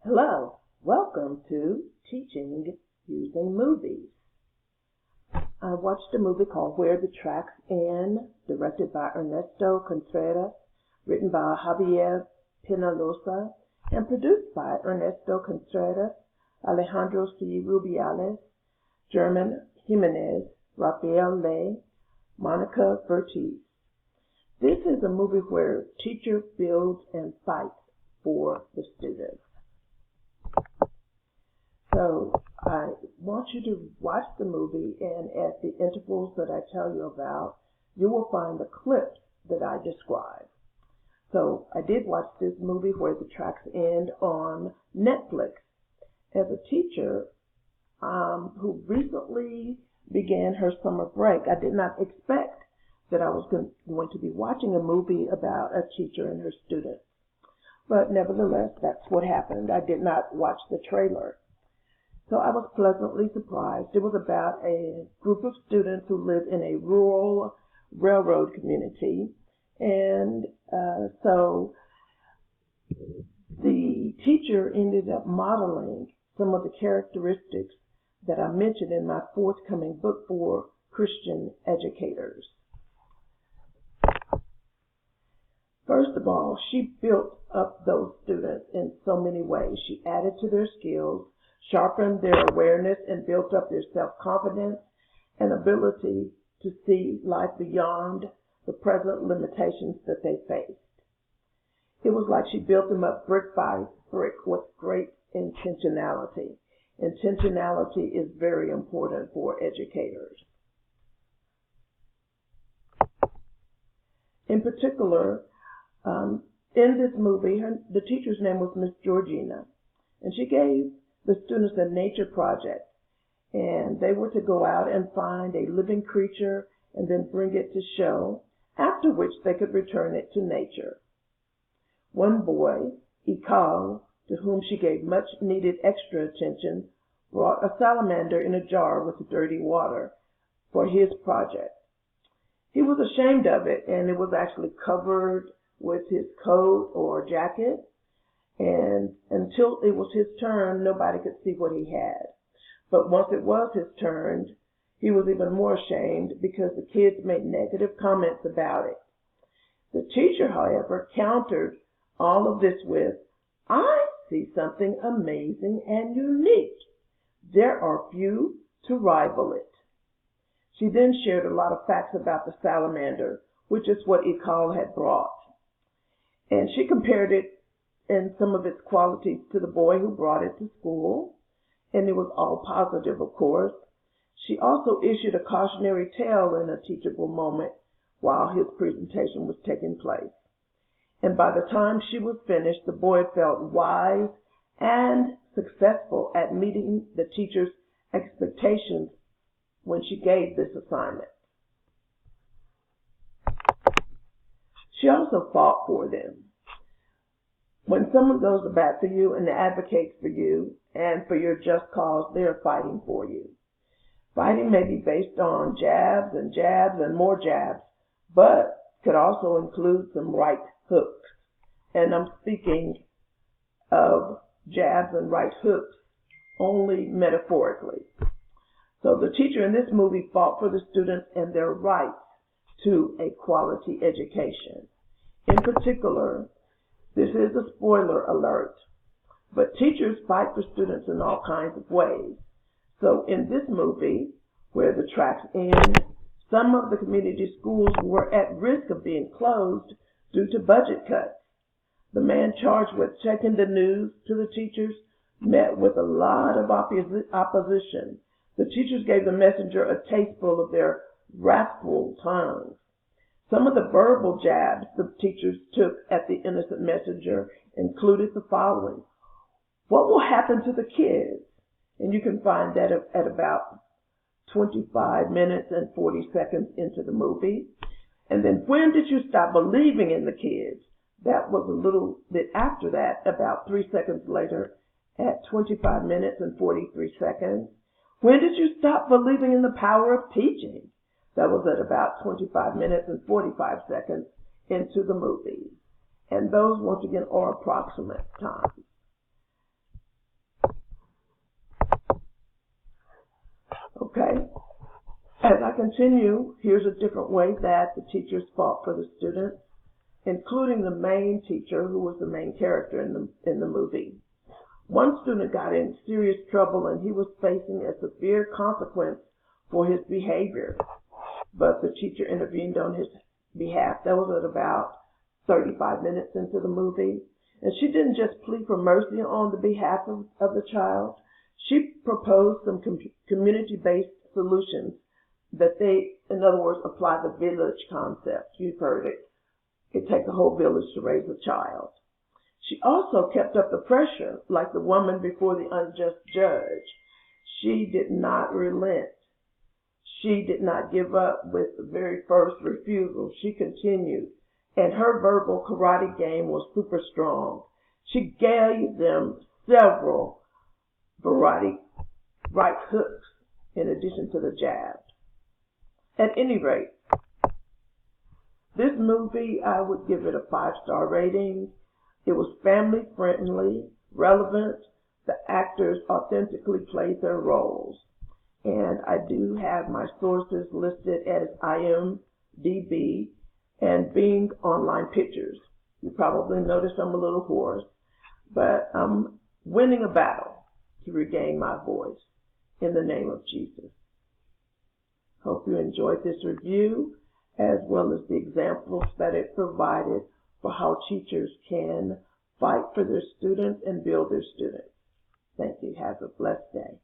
Hello, welcome to Teaching Using Movies. I watched a movie called Where the Tracks End, directed by Ernesto Contreras, written by Javier Penalosa, and produced by Ernesto Contreras, Alejandro C. Rubiales, German Jimenez, Rafael Ley, Monica Vertiz. This is a movie where teacher builds and fights for the students. So I want you to watch the movie, and at the intervals that I tell you about, you will find the clips that I describe. So I did watch this movie, Where the Tracks End, on Netflix. As a teacher who recently began her summer break, I did not expect that I was going to be watching a movie about a teacher and her students. But nevertheless, that's what happened. I did not watch the trailer. So I was pleasantly surprised. It was about a group of students who live in a rural railroad community. And so the teacher ended up modeling some of the characteristics that I mentioned in my forthcoming book for Christian educators. First of all, she built up those students in so many ways. She added to their skills, sharpened their awareness, and built up their self-confidence and ability to see life beyond the present limitations that they faced. It was like she built them up brick by brick with great intentionality. Intentionality is very important for educators. In particular, in this movie, the teacher's name was Miss Georgina, and she gave the students a nature project, and they were to go out and find a living creature and then bring it to show, after which they could return it to nature. One boy, Ikal, to whom she gave much needed extra attention, brought a salamander in a jar with dirty water for his project. He was ashamed of it, and it was actually covered with his coat or jacket. And until it was his turn, nobody could see what he had. But once it was his turn, he was even more ashamed because the kids made negative comments about it. The teacher, however, countered all of this with, "I see something amazing and unique. There are few to rival it." She then shared a lot of facts about the salamander, which is what Ikal had brought. And she compared it and some of its qualities to the boy who brought it to school, and it was all positive, of course. She also issued a cautionary tale in a teachable moment while his presentation was taking place. And by the time she was finished, the boy felt wise and successful at meeting the teacher's expectations when she gave this assignment. She also fought for them. When someone goes to bat for you and advocates for you and for your just cause, they are fighting for you. Fighting may be based on jabs and more jabs, but could also include some right hooks. And I'm speaking of jabs and right hooks only metaphorically. So the teacher in this movie fought for the students and their rights to a quality education. In particular, this is a spoiler alert, but teachers fight for students in all kinds of ways. So in this movie, Where the Tracks End, some of the community schools were at risk of being closed due to budget cuts. The man charged with checking the news to the teachers met with a lot of opposition. The teachers gave the messenger a tasteful of their wrathful tongues. Some of the verbal jabs the teachers took at the innocent messenger included the following: "What will happen to the kids?" And you can find that at about 25 minutes and 40 seconds into the movie. And then, "When did you stop believing in the kids?" That was a little bit after that, about 3 seconds later, at 25 minutes and 43 seconds. "When did you stop believing in the power of teaching?" That was at about 25 minutes and 45 seconds into the movie. And those, once again, are approximate times. continue, here's a different way that the teachers fought for the students, including the main teacher, who was the main character in the movie. One student got in serious trouble, and he was facing a severe consequence for his behavior, but the teacher intervened on his behalf. That was at about 35 minutes into the movie. And she didn't just plead for mercy on the behalf of the child. She proposed some community-based solutions that they, in other words, apply the village concept. You've heard it. It takes a whole village to raise a child. She also kept up the pressure, like the woman before the unjust judge. She did not relent. She did not give up with the very first refusal. She continued, and her verbal karate game was super strong. She gave them several variety right hooks in addition to the jab. At any rate, this movie, I would give it a 5-star rating. It was family friendly, relevant. The actors authentically played their roles. And I do have my sources listed as IMDb and Bing Online Pictures. You probably notice I'm a little hoarse, but I'm winning a battle to regain my voice in the name of Jesus. Hope you enjoyed this review, as well as the examples that it provided for how teachers can fight for their students and build their students. Thank you. Have a blessed day.